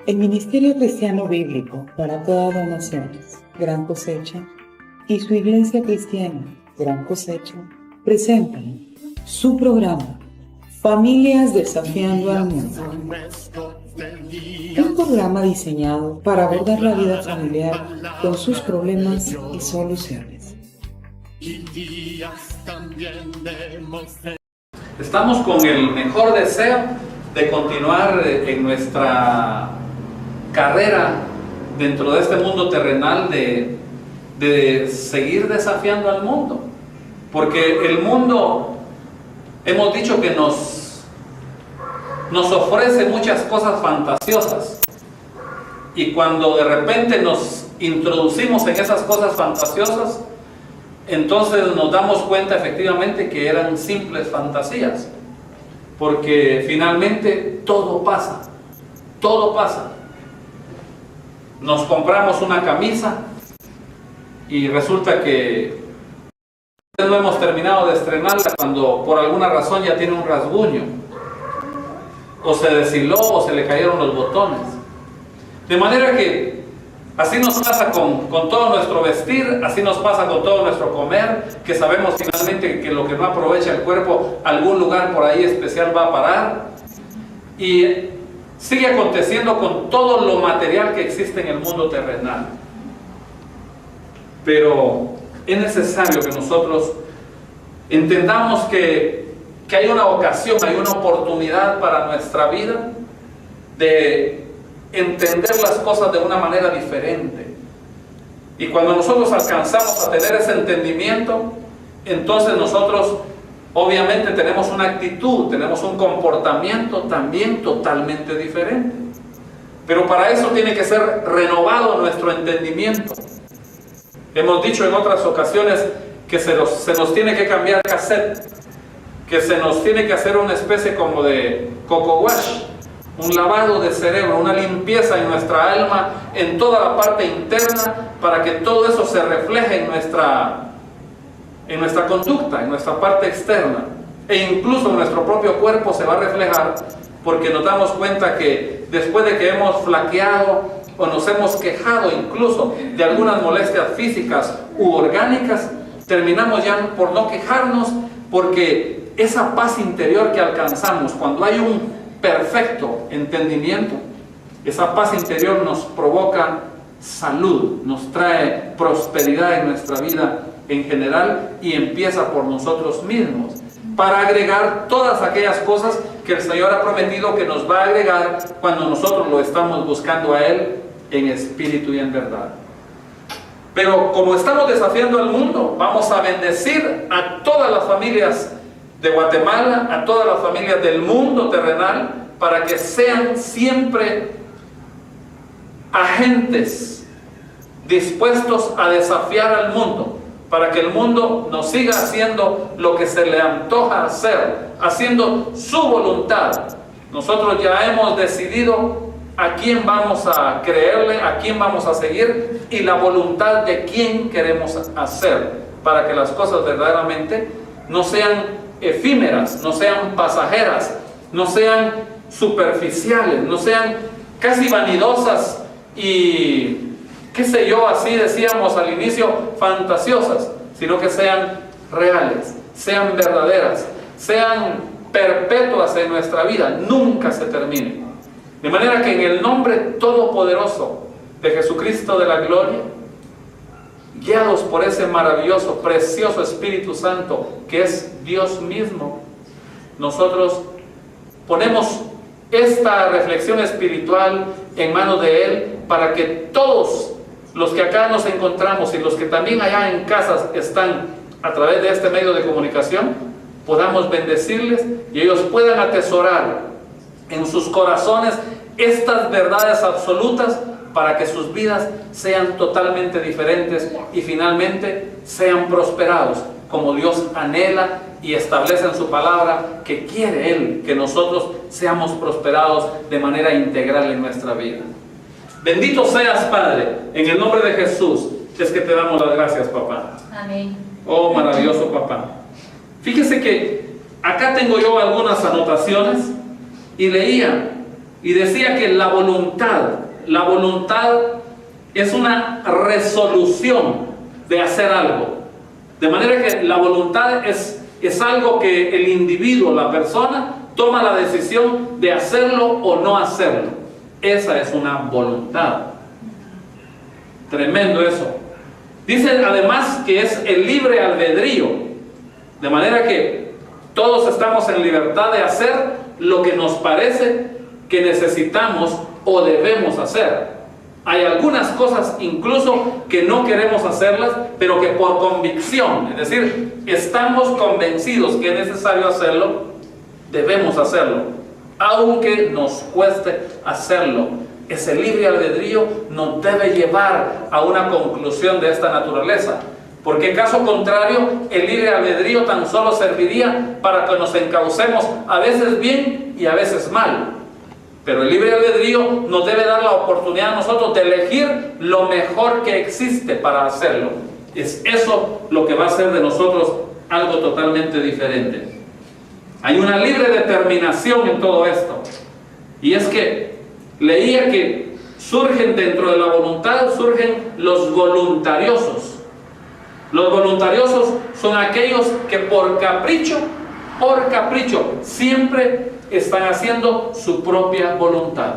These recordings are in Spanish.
El Ministerio Cristiano Bíblico para todas las naciones, Gran Cosecha, y su Iglesia Cristiana, Gran Cosecha, presentan su programa Familias Desafiando al Mundo. Un programa diseñado para abordar la vida familiar con sus problemas y soluciones. Estamos con el mejor deseo de continuar en nuestra carrera dentro de este mundo terrenal, de seguir desafiando al mundo, porque el mundo, hemos dicho que nos ofrece muchas cosas fantasiosas, y cuando de repente nos introducimos en esas cosas fantasiosas, entonces nos damos cuenta efectivamente que eran simples fantasías, porque finalmente todo pasa. Nos compramos una camisa y resulta que no hemos terminado de estrenarla cuando por alguna razón ya tiene un rasguño, o se deshiló, o se le cayeron los botones. De manera que así nos pasa con todo nuestro vestir, así nos pasa con todo nuestro comer, que sabemos finalmente que lo que no aprovecha el cuerpo, algún lugar por ahí especial va a parar. Y sigue aconteciendo con todo lo material que existe en el mundo terrenal. Pero es necesario que nosotros entendamos que hay una ocasión, hay una oportunidad para nuestra vida de entender las cosas de una manera diferente. Y cuando nosotros alcanzamos a tener ese entendimiento, entonces nosotros obviamente tenemos una actitud, tenemos un comportamiento también totalmente diferente. Pero para eso tiene que ser renovado nuestro entendimiento. Hemos dicho en otras ocasiones que se nos tiene que cambiar cassette, que se nos tiene que hacer una especie como de coco wash, un lavado de cerebro, una limpieza en nuestra alma, en toda la parte interna, para que todo eso se refleje en nuestra conducta, en nuestra parte externa, e incluso en nuestro propio cuerpo se va a reflejar, porque nos damos cuenta que después de que hemos flaqueado o nos hemos quejado incluso de algunas molestias físicas u orgánicas, terminamos ya por no quejarnos, porque esa paz interior que alcanzamos cuando hay un perfecto entendimiento, esa paz interior nos provoca salud, nos trae prosperidad en nuestra vida en general, y empieza por nosotros mismos, para agregar todas aquellas cosas que el Señor ha prometido que nos va a agregar cuando nosotros lo estamos buscando a Él en espíritu y en verdad. Pero como estamos desafiando al mundo, vamos a bendecir a todas las familias de Guatemala, a todas las familias del mundo terrenal, para que sean siempre agentes dispuestos a desafiar al mundo, para que el mundo nos siga haciendo lo que se le antoja hacer, haciendo su voluntad. Nosotros ya hemos decidido a quién vamos a creerle, a quién vamos a seguir, y la voluntad de quién queremos hacer, para que las cosas verdaderamente no sean efímeras, no sean pasajeras, no sean superficiales, no sean casi vanidosas y qué sé yo, así decíamos al inicio, fantasiosas, sino que sean reales, sean verdaderas, sean perpetuas en nuestra vida, nunca se terminen. De manera que en el nombre todopoderoso de Jesucristo de la gloria, guiados por ese maravilloso, precioso Espíritu Santo que es Dios mismo, nosotros ponemos esta reflexión espiritual en manos de Él, para que todos los que acá nos encontramos y los que también allá en casas están a través de este medio de comunicación, podamos bendecirles y ellos puedan atesorar en sus corazones estas verdades absolutas, para que sus vidas sean totalmente diferentes y finalmente sean prosperados, como Dios anhela y establece en su palabra que quiere Él que nosotros seamos prosperados de manera integral en nuestra vida. Bendito seas, Padre, en el nombre de Jesús, es que te damos las gracias, papá. Amén. Oh, maravilloso papá. Fíjese que acá tengo yo algunas anotaciones y leía y decía que la voluntad es una resolución de hacer algo. De manera que la voluntad es algo que el individuo, la persona, toma la decisión de hacerlo o no hacerlo. Esa es una voluntad. Tremendo eso. Dice además que es el libre albedrío. De manera que todos estamos en libertad de hacer lo que nos parece que necesitamos o debemos hacer. Hay algunas cosas incluso que no queremos hacerlas, pero que por convicción, es decir, estamos convencidos que es necesario hacerlo, debemos hacerlo, aunque nos cueste hacerlo. Ese libre albedrío nos debe llevar a una conclusión de esta naturaleza, porque caso contrario, el libre albedrío tan solo serviría para que nos encaucemos a veces bien y a veces mal. Pero el libre albedrío nos debe dar la oportunidad a nosotros de elegir lo mejor que existe para hacerlo. Es eso lo que va a hacer de nosotros algo totalmente diferente. Hay una libre determinación en todo esto. Y es que leía que surgen dentro de la voluntad, surgen los voluntariosos. Los voluntariosos son aquellos que por capricho, siempre están haciendo su propia voluntad.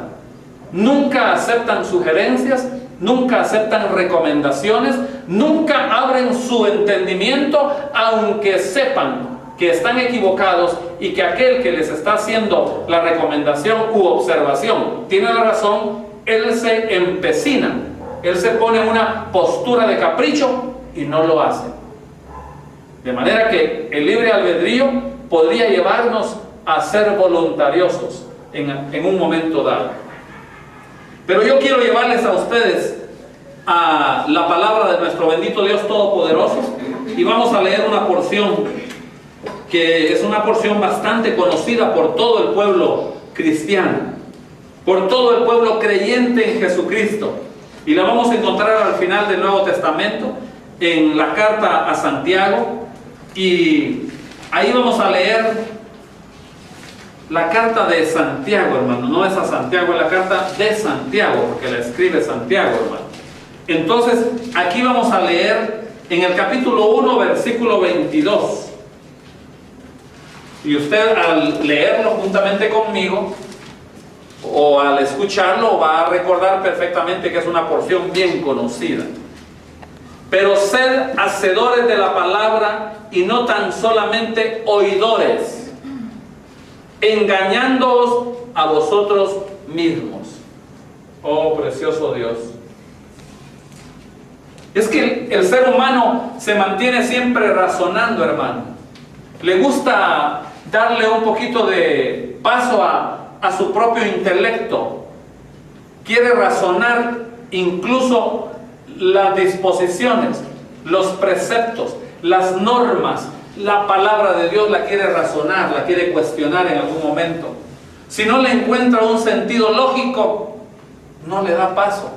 Nunca aceptan sugerencias, nunca aceptan recomendaciones, nunca abren su entendimiento, aunque sepan que están equivocados y que aquel que les está haciendo la recomendación u observación tiene la razón. Él se empecina, él se pone en una postura de capricho y no lo hace. De manera que el libre albedrío podría llevarnos a ser voluntariosos en un momento dado. Pero yo quiero llevarles a ustedes a la palabra de nuestro bendito Dios Todopoderoso, y vamos a leer una porción que es una porción bastante conocida por todo el pueblo cristiano, por todo el pueblo creyente en Jesucristo, y la vamos a encontrar al final del Nuevo Testamento en la carta a Santiago. Y ahí vamos a leer la carta de Santiago, hermano. No es a Santiago, es la carta de Santiago, porque la escribe Santiago, hermano. Entonces, aquí vamos a leer en el capítulo 1, versículo 22. Y usted, al leerlo juntamente conmigo, o al escucharlo, va a recordar perfectamente que es una porción bien conocida. Pero sed hacedores de la palabra y no tan solamente oidores, engañándoos a vosotros mismos. Oh, precioso Dios. Es que el ser humano se mantiene siempre razonando, hermano. Le gusta darle un poquito de paso a su propio intelecto. Quiere razonar incluso las disposiciones, los preceptos, las normas. La palabra de Dios la quiere razonar, la quiere cuestionar en algún momento. Si no le encuentra un sentido lógico, no le da paso.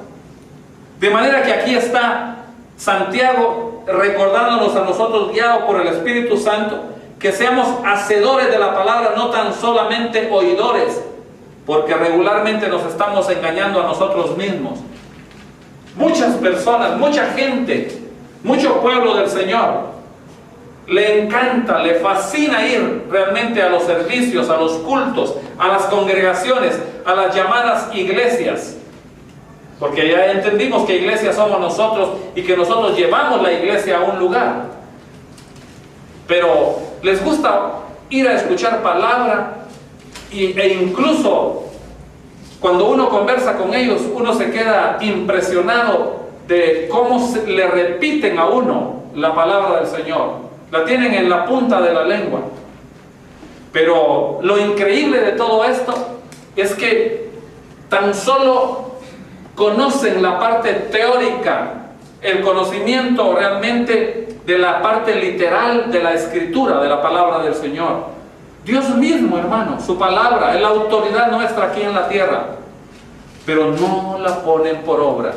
De manera que aquí está Santiago recordándonos a nosotros, guiados por el Espíritu Santo, que seamos hacedores de la palabra, no tan solamente oidores, porque regularmente nos estamos engañando a nosotros mismos. Muchas personas, mucha gente, mucho pueblo del Señor le encanta, le fascina ir realmente a los servicios, a los cultos, a las congregaciones, a las llamadas iglesias, porque ya entendimos que iglesia somos nosotros y que nosotros llevamos la iglesia a un lugar. Pero les gusta ir a escuchar palabra e incluso cuando uno conversa con ellos, uno se queda impresionado de cómo le repiten a uno la palabra del Señor. La tienen en la punta de la lengua. Pero lo increíble de todo esto es que tan solo conocen la parte teórica, el conocimiento realmente de la parte literal de la escritura, de la palabra del Señor. Dios mismo, hermano, su palabra es la autoridad nuestra aquí en la tierra, pero no la ponen por obra,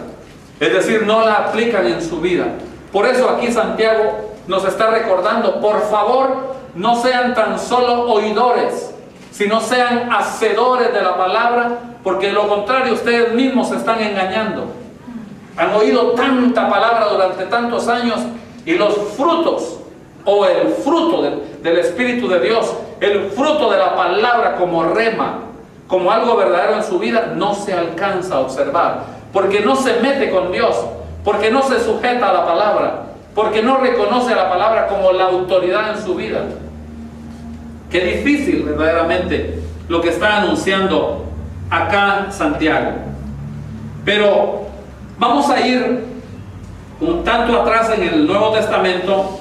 es decir, no la aplican en su vida. Por eso aquí Santiago nos está recordando, por favor, no sean tan solo oidores, sino sean hacedores de la palabra, porque de lo contrario ustedes mismos se están engañando. Han oído tanta palabra durante tantos años y los frutos, o el fruto del Espíritu de Dios, el fruto de la palabra como rema, como algo verdadero en su vida, no se alcanza a observar, porque no se mete con Dios, porque no se sujeta a la palabra, porque no reconoce a la palabra como la autoridad en su vida. Qué difícil verdaderamente lo que está anunciando acá Santiago. Pero vamos a ir un tanto atrás en el Nuevo Testamento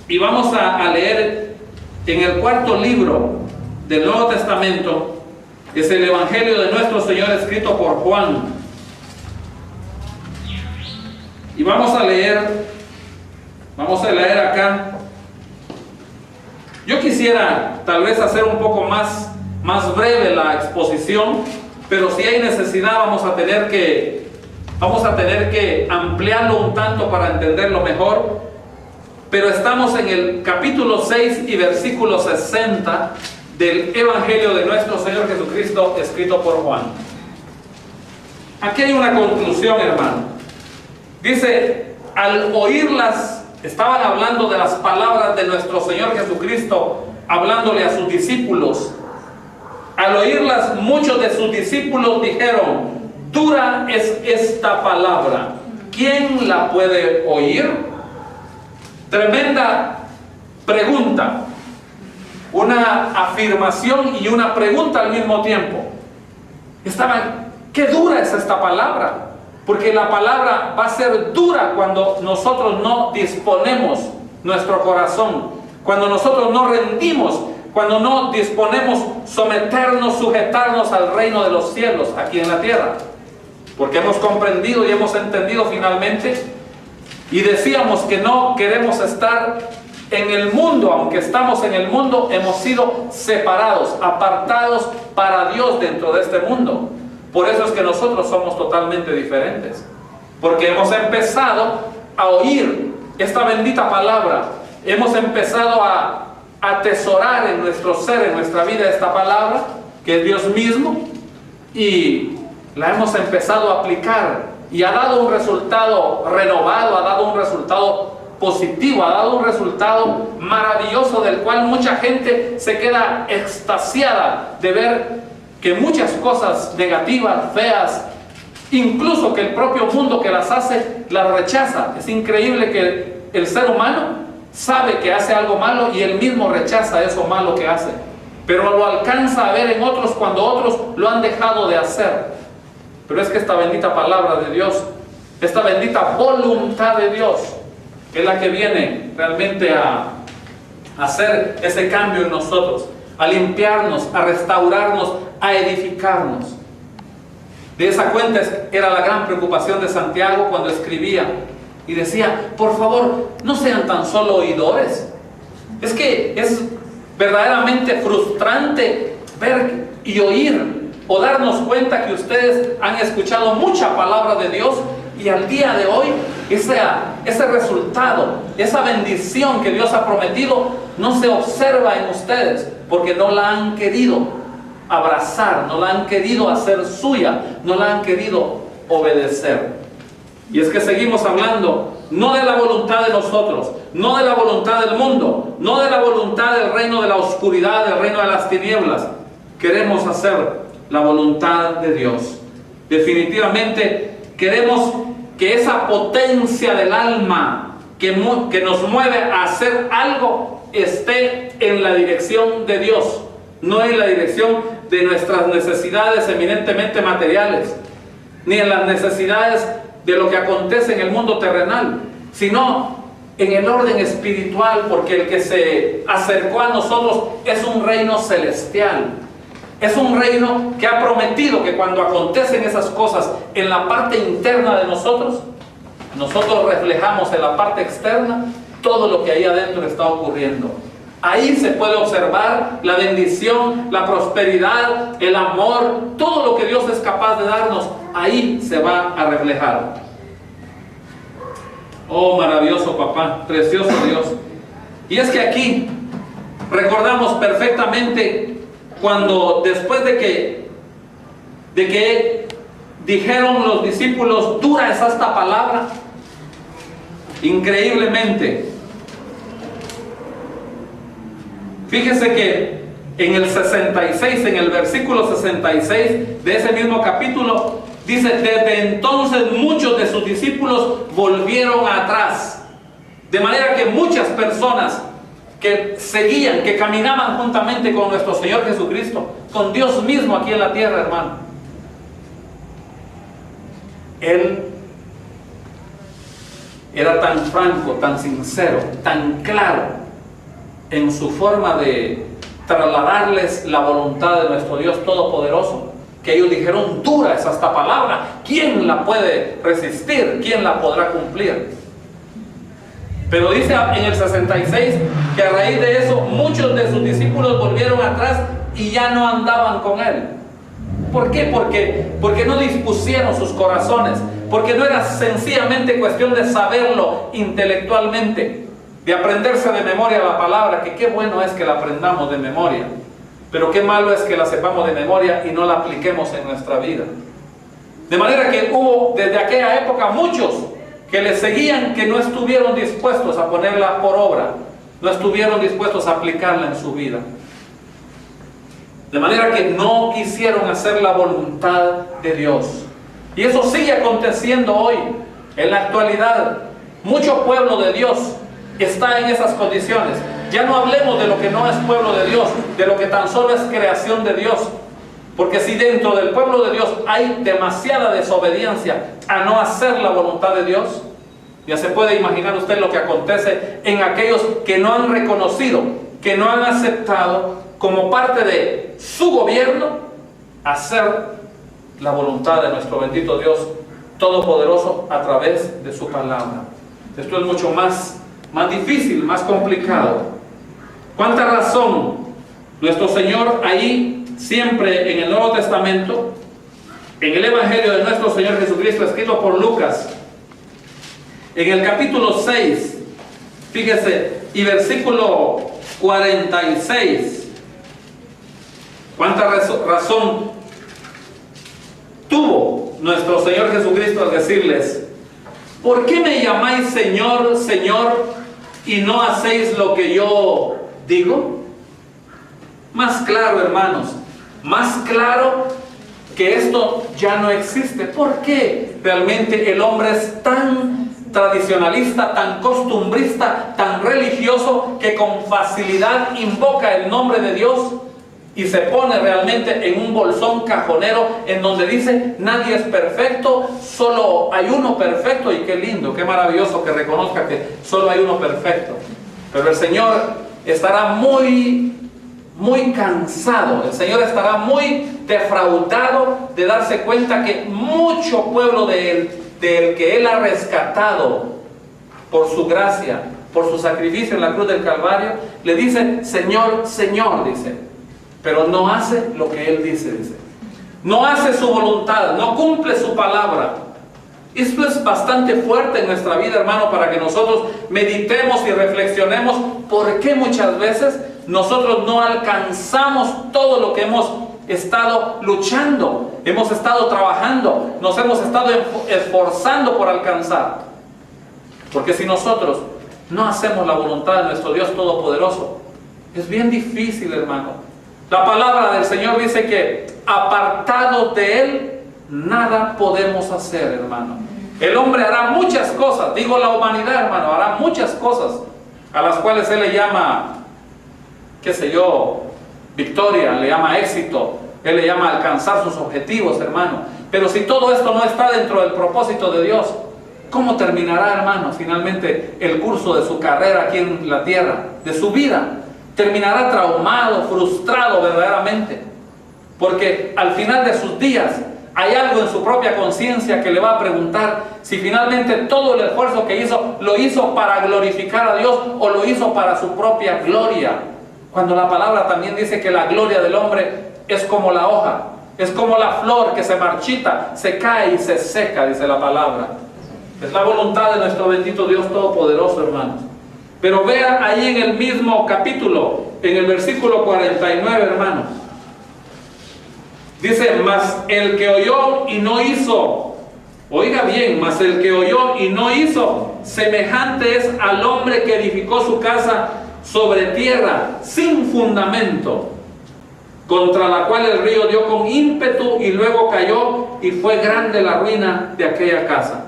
y vamos a leer en el cuarto libro del Nuevo Testamento, que es el Evangelio de nuestro Señor escrito por Juan. Y vamos a leer acá. Yo quisiera tal vez hacer un poco más breve la exposición, pero si hay necesidad vamos a tener que ampliarlo un tanto para entenderlo mejor. Pero estamos en el capítulo 6 y versículo 60 del Evangelio de nuestro Señor Jesucristo escrito por Juan. Aquí hay una conclusión, hermano. Dice, al oírlas, estaban hablando de las palabras de nuestro Señor Jesucristo, hablándole a sus discípulos. Al oírlas, muchos de sus discípulos dijeron, dura es esta palabra, ¿quién la puede oír? Tremenda pregunta, una afirmación y una pregunta al mismo tiempo. Estaban, qué dura es esta palabra, porque la palabra va a ser dura cuando nosotros no disponemos nuestro corazón, cuando nosotros no rendimos, cuando no disponemos someternos, sujetarnos al reino de los cielos aquí en la tierra, porque hemos comprendido y hemos entendido finalmente. Y decíamos que no queremos estar en el mundo, aunque estamos en el mundo, hemos sido separados, apartados para Dios dentro de este mundo. Por eso es que nosotros somos totalmente diferentes, porque hemos empezado a oír esta bendita palabra, hemos empezado a atesorar en nuestro ser, en nuestra vida esta palabra, que es Dios mismo, y la hemos empezado a aplicar. Y ha dado un resultado renovado, ha dado un resultado positivo, ha dado un resultado maravilloso del cual mucha gente se queda extasiada de ver que muchas cosas negativas, feas, incluso que el propio mundo que las hace, las rechaza. Es increíble que el ser humano sabe que hace algo malo y él mismo rechaza eso malo que hace, pero lo alcanza a ver en otros cuando otros lo han dejado de hacer. Pero es que esta bendita palabra de Dios, esta bendita voluntad de Dios, es la que viene realmente a hacer ese cambio en nosotros, a limpiarnos, a restaurarnos, a edificarnos. De esa cuenta era la gran preocupación de Santiago cuando escribía y decía, por favor, no sean tan solo oidores. Es que es verdaderamente frustrante ver y oír, o darnos cuenta que ustedes han escuchado mucha palabra de Dios y al día de hoy ese resultado, esa bendición que Dios ha prometido no se observa en ustedes porque no la han querido abrazar, no la han querido hacer suya, no la han querido obedecer. Y es que seguimos hablando no de la voluntad de nosotros, no de la voluntad del mundo, no de la voluntad del reino de la oscuridad, del reino de las tinieblas. Queremos hacer la voluntad de Dios. Definitivamente queremos que esa potencia del alma que nos mueve a hacer algo esté en la dirección de Dios, no en la dirección de nuestras necesidades eminentemente materiales, ni en las necesidades de lo que acontece en el mundo terrenal, sino en el orden espiritual, porque el que se acercó a nosotros es un reino celestial. Es un reino que ha prometido que cuando acontecen esas cosas en la parte interna de nosotros, nosotros reflejamos en la parte externa todo lo que ahí adentro está ocurriendo. Ahí se puede observar la bendición, la prosperidad, el amor, todo lo que Dios es capaz de darnos, ahí se va a reflejar. Oh, maravilloso papá, precioso Dios. Y es que aquí recordamos perfectamente cuando después de que de que dijeron los discípulos, dura es esta palabra. Increíblemente, fíjese que en el 66, en el versículo 66 de ese mismo capítulo, dice, desde entonces muchos de sus discípulos volvieron atrás. De manera que muchas personas que seguían, que caminaban juntamente con nuestro Señor Jesucristo, con Dios mismo aquí en la tierra, hermano, Él era tan franco, tan sincero, tan claro en su forma de trasladarles la voluntad de nuestro Dios Todopoderoso, que ellos dijeron, dura es esta palabra, ¿quién la puede resistir? ¿Quién la podrá cumplir? Pero dice en el 66 que a raíz de eso muchos de sus discípulos volvieron atrás y ya no andaban con Él. ¿Por qué? Porque no dispusieron sus corazones, porque no era sencillamente cuestión de saberlo intelectualmente, de aprenderse de memoria la palabra, que qué bueno es que la aprendamos de memoria, pero qué malo es que la sepamos de memoria y no la apliquemos en nuestra vida. De manera que hubo desde aquella época muchos que le seguían, que no estuvieron dispuestos a ponerla por obra, no estuvieron dispuestos a aplicarla en su vida. De manera que no quisieron hacer la voluntad de Dios. Y eso sigue aconteciendo hoy, en la actualidad. Mucho pueblo de Dios está en esas condiciones. Ya no hablemos de lo que no es pueblo de Dios, de lo que tan solo es creación de Dios. Porque si dentro del pueblo de Dios hay demasiada desobediencia a no hacer la voluntad de Dios, ya se puede imaginar usted lo que acontece en aquellos que no han reconocido, que no han aceptado como parte de su gobierno hacer la voluntad de nuestro bendito Dios Todopoderoso a través de su palabra. Esto es mucho más difícil, más complicado. ¿Cuánta razón nuestro Señor ahí siempre en el Nuevo Testamento, en el Evangelio de nuestro Señor Jesucristo escrito por Lucas, en el capítulo 6, fíjese, y versículo 46, cuánta razón tuvo nuestro Señor Jesucristo al decirles, ¿por qué me llamáis Señor, Señor, y no hacéis lo que yo digo? Más claro, hermanos, más claro que esto ya no existe. ¿Por qué realmente el hombre es tan tradicionalista, tan costumbrista, tan religioso, que con facilidad invoca el nombre de Dios y se pone realmente en un bolsón cajonero en donde dice, nadie es perfecto, solo hay uno perfecto? Y qué lindo, qué maravilloso que reconozca que solo hay uno perfecto. Pero el Señor estará muy cansado, el Señor estará muy defraudado de darse cuenta que mucho pueblo del que Él ha rescatado por su gracia, por su sacrificio en la cruz del Calvario, le dice, Señor, Señor, dice, pero no hace lo que Él dice, no hace su voluntad, no cumple su palabra. Esto es bastante fuerte en nuestra vida, hermano, para que nosotros meditemos y reflexionemos por qué muchas veces nosotros no alcanzamos todo lo que hemos estado luchando, hemos estado trabajando, nos hemos estado esforzando por alcanzar. Porque si nosotros no hacemos la voluntad de nuestro Dios Todopoderoso, es bien difícil, hermano. La palabra del Señor dice que apartados de Él, nada podemos hacer, hermano. El hombre hará muchas cosas, digo la humanidad, hermano, hará muchas cosas a las cuales Él le llama, qué sé yo, victoria, le llama éxito, Él le llama alcanzar sus objetivos, hermano. Pero si todo esto no está dentro del propósito de Dios, ¿cómo terminará, hermano, finalmente el curso de su carrera aquí en la tierra, de su vida? Terminará traumado, frustrado verdaderamente, porque al final de sus días hay algo en su propia conciencia que le va a preguntar si finalmente todo el esfuerzo que hizo, lo hizo para glorificar a Dios o lo hizo para su propia gloria. Cuando la palabra también dice que la gloria del hombre es como la hoja, es como la flor que se marchita, se cae y se seca, dice la palabra. Es la voluntad de nuestro bendito Dios Todopoderoso, hermanos. Pero vea ahí en el mismo capítulo, en el versículo 49, hermanos. Dice, mas el que oyó y no hizo, oiga bien, mas el que oyó y no hizo, semejante es al hombre que edificó su casa sobre tierra sin fundamento, contra la cual el río dio con ímpetu y luego cayó, y fue grande la ruina de aquella casa.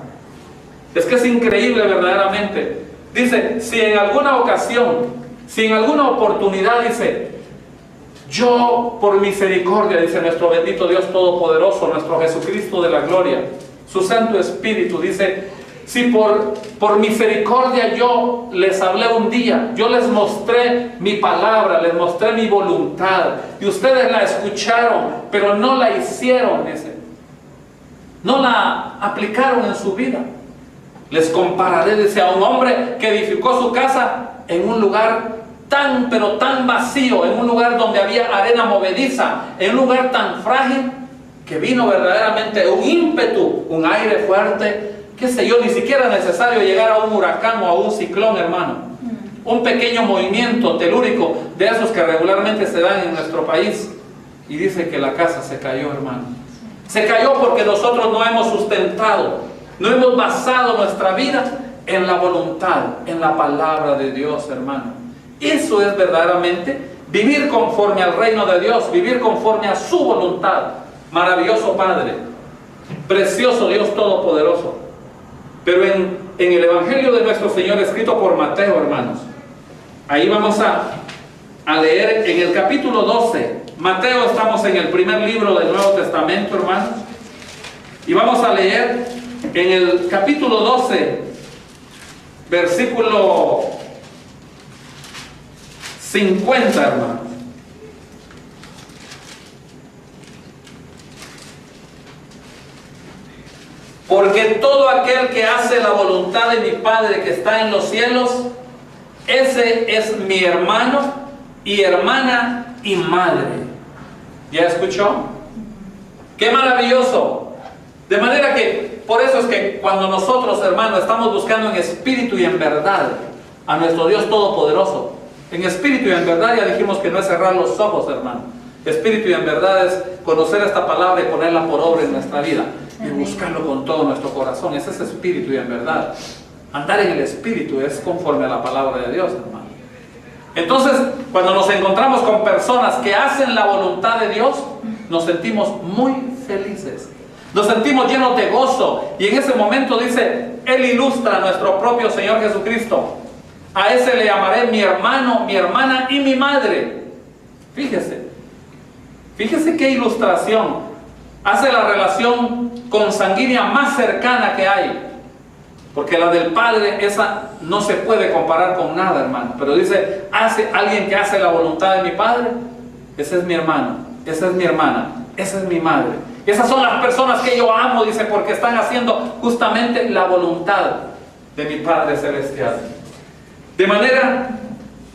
Es que es increíble verdaderamente. Dice, si en alguna ocasión, si en alguna oportunidad, dice, yo por misericordia, dice nuestro bendito Dios Todopoderoso, nuestro Jesucristo de la gloria, su Santo Espíritu, dice, si por misericordia yo les hablé un día, yo les mostré mi palabra, les mostré mi voluntad, y ustedes la escucharon, pero no la hicieron, dice, no la aplicaron en su vida. Les compararé, dice, a un hombre que edificó su casa en un lugar tan, pero tan vacío, en un lugar donde había arena movediza, en un lugar tan frágil, que vino verdaderamente un ímpetu, un aire fuerte, qué sé yo, ni siquiera es necesario llegar a un huracán o a un ciclón, hermano. Un pequeño movimiento telúrico de esos que regularmente se dan en nuestro país, y dice que la casa se cayó, hermano. Se cayó porque nosotros no hemos sustentado, no hemos basado nuestra vida en la voluntad, en la palabra de Dios, hermano. Eso es verdaderamente vivir conforme al reino de Dios, vivir conforme a su voluntad. Maravilloso Padre, precioso Dios Todopoderoso. Pero en el Evangelio de nuestro Señor, escrito por Mateo, hermanos, ahí vamos a leer en el capítulo 12. Mateo, estamos en el primer libro del Nuevo Testamento, hermanos, y vamos a leer en el capítulo 12, versículo 50, hermanos. Porque todo aquel que hace la voluntad de mi Padre que está en los cielos, ese es mi hermano y hermana y madre. ¿Ya escuchó? ¡Qué maravilloso! De manera que, por eso es que cuando nosotros, hermanos, estamos buscando en espíritu y en verdad a nuestro Dios Todopoderoso, en espíritu y en verdad, ya dijimos que no es cerrar los ojos, hermano. Espíritu y en verdad es conocer esta palabra y ponerla por obra en nuestra vida. Y buscarlo con todo nuestro corazón. Ese es espíritu y en verdad. Andar en el espíritu es conforme a la palabra de Dios, hermano. Entonces, cuando nos encontramos con personas que hacen la voluntad de Dios, nos sentimos muy felices. Nos sentimos llenos de gozo. Y en ese momento dice, Él ilustra a nuestro propio Señor Jesucristo. A ese le llamaré mi hermano, mi hermana y mi madre. Fíjese. Fíjese qué ilustración. Hace la relación consanguínea más cercana que hay. Porque la del Padre, esa no se puede comparar con nada, hermano. Pero dice, hace alguien que hace la voluntad de mi Padre, ese es mi hermano, esa es mi hermana, esa es mi madre. Esas son las personas que yo amo, dice, porque están haciendo justamente la voluntad de mi Padre Celestial. De manera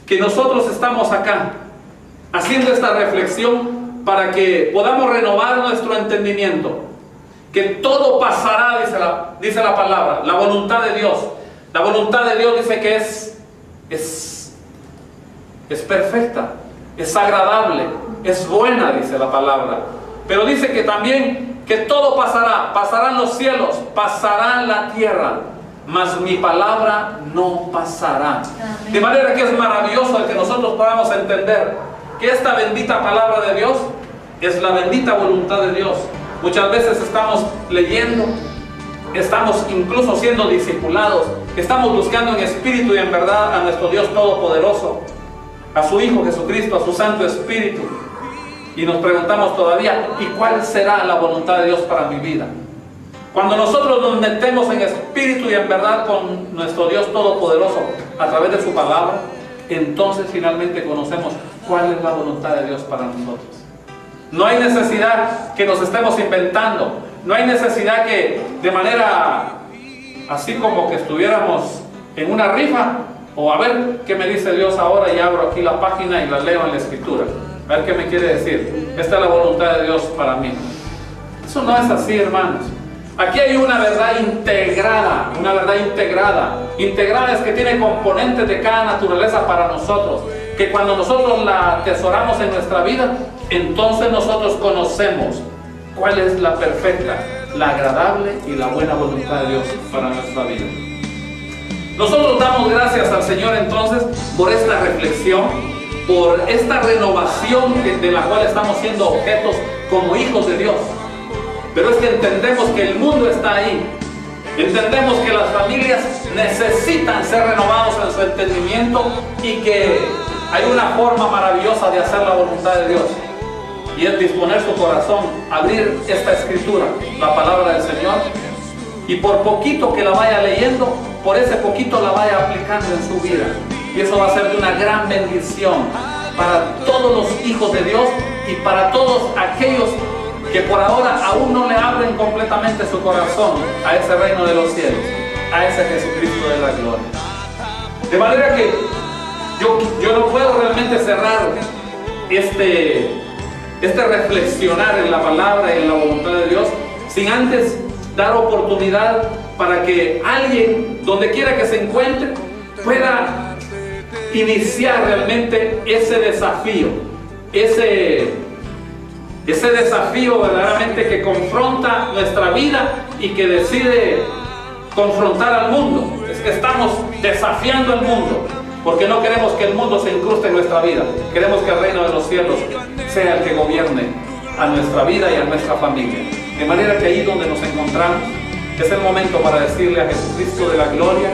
que nosotros estamos acá, haciendo esta reflexión para que podamos renovar nuestro entendimiento. Que todo pasará, dice la palabra, la voluntad de Dios. La voluntad de Dios dice que es perfecta, es agradable, es buena, dice la palabra. Pero dice que también que todo pasará, pasarán los cielos, pasará la tierra, mas mi palabra no pasará. Amén. De manera que es maravilloso el que nosotros podamos entender que esta bendita palabra de Dios es la bendita voluntad de Dios. Muchas veces estamos leyendo, estamos incluso siendo discipulados, estamos buscando en espíritu y en verdad a nuestro Dios Todopoderoso, a su Hijo Jesucristo, a su Santo Espíritu, y nos preguntamos todavía, ¿y cuál será la voluntad de Dios para mi vida? Cuando nosotros nos metemos en espíritu y en verdad con nuestro Dios Todopoderoso a través de su palabra, entonces finalmente conocemos cuál es la voluntad de Dios para nosotros. No hay necesidad que nos estemos inventando. No hay necesidad que de manera así como que estuviéramos en una rifa, o a ver qué me dice Dios ahora, y abro aquí la página y la leo en la escritura. A ver qué me quiere decir. Esta es la voluntad de Dios para mí. Eso no es así, hermanos. Aquí hay una verdad integrada, una verdad integrada. Integrada es que tiene componentes de cada naturaleza para nosotros, que cuando nosotros la atesoramos en nuestra vida, entonces nosotros conocemos cuál es la perfecta, la agradable y la buena voluntad de Dios para nuestra vida. Nosotros damos gracias al Señor entonces por esta reflexión, por esta renovación de la cual estamos siendo objetos como hijos de Dios. Pero es que entendemos que el mundo está ahí. Entendemos que las familias necesitan ser renovados en su entendimiento y que hay una forma maravillosa de hacer la voluntad de Dios. Y es disponer su corazón, abrir esta escritura, la palabra del Señor, y por poquito que la vaya leyendo, por ese poquito la vaya aplicando en su vida. Y eso va a ser de una gran bendición para todos los hijos de Dios y para todos aquellos que por ahora aún no le abren completamente su corazón a ese reino de los cielos, a ese Jesucristo de la gloria. De manera que yo no puedo realmente cerrar este reflexionar en la palabra y en la voluntad de Dios sin antes dar oportunidad para que alguien, donde quiera que se encuentre, pueda iniciar realmente ese desafío, ese desafío verdaderamente que confronta nuestra vida y que decide confrontar al mundo. Es que estamos desafiando al mundo, porque no queremos que el mundo se incruste en nuestra vida. Queremos que el reino de los cielos sea el que gobierne a nuestra vida y a nuestra familia. De manera que ahí donde nos encontramos es el momento para decirle a Jesucristo de la gloria: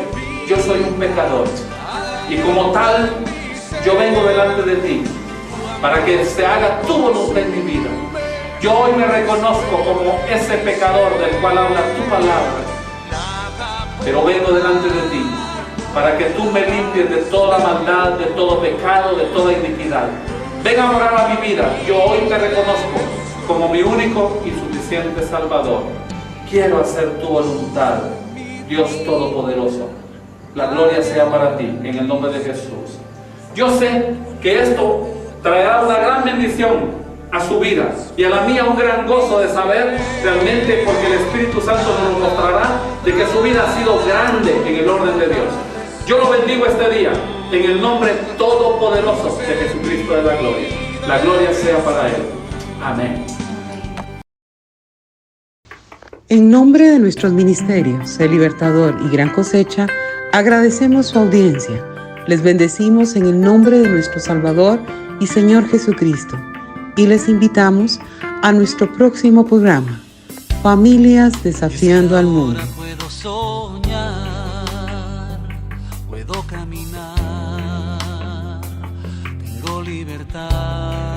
yo soy un pecador y como tal yo vengo delante de ti para que se haga tu voluntad en mi vida. Yo hoy me reconozco como ese pecador del cual habla tu palabra, pero vengo delante de ti para que tú me limpies de toda maldad, de todo pecado, de toda iniquidad. Ven a morar a mi vida. Yo hoy te reconozco como mi único y suficiente Salvador. Quiero hacer tu voluntad, Dios Todopoderoso. La gloria sea para ti, en el nombre de Jesús. Yo sé que esto traerá una gran bendición a su vida y a la mía un gran gozo de saber realmente, porque el Espíritu Santo nos mostrará de que su vida ha sido grande en el orden de Dios. Yo lo bendigo este día en el nombre todopoderoso de Jesucristo de la gloria. La gloria sea para Él. Amén. En nombre de nuestros ministerios, El Libertador y Gran Cosecha, agradecemos su audiencia. Les bendecimos en el nombre de nuestro Salvador y Señor Jesucristo. Y les invitamos a nuestro próximo programa, Familias Desafiando al Mundo. Puedo soñar, puedo caminar, tengo libertad.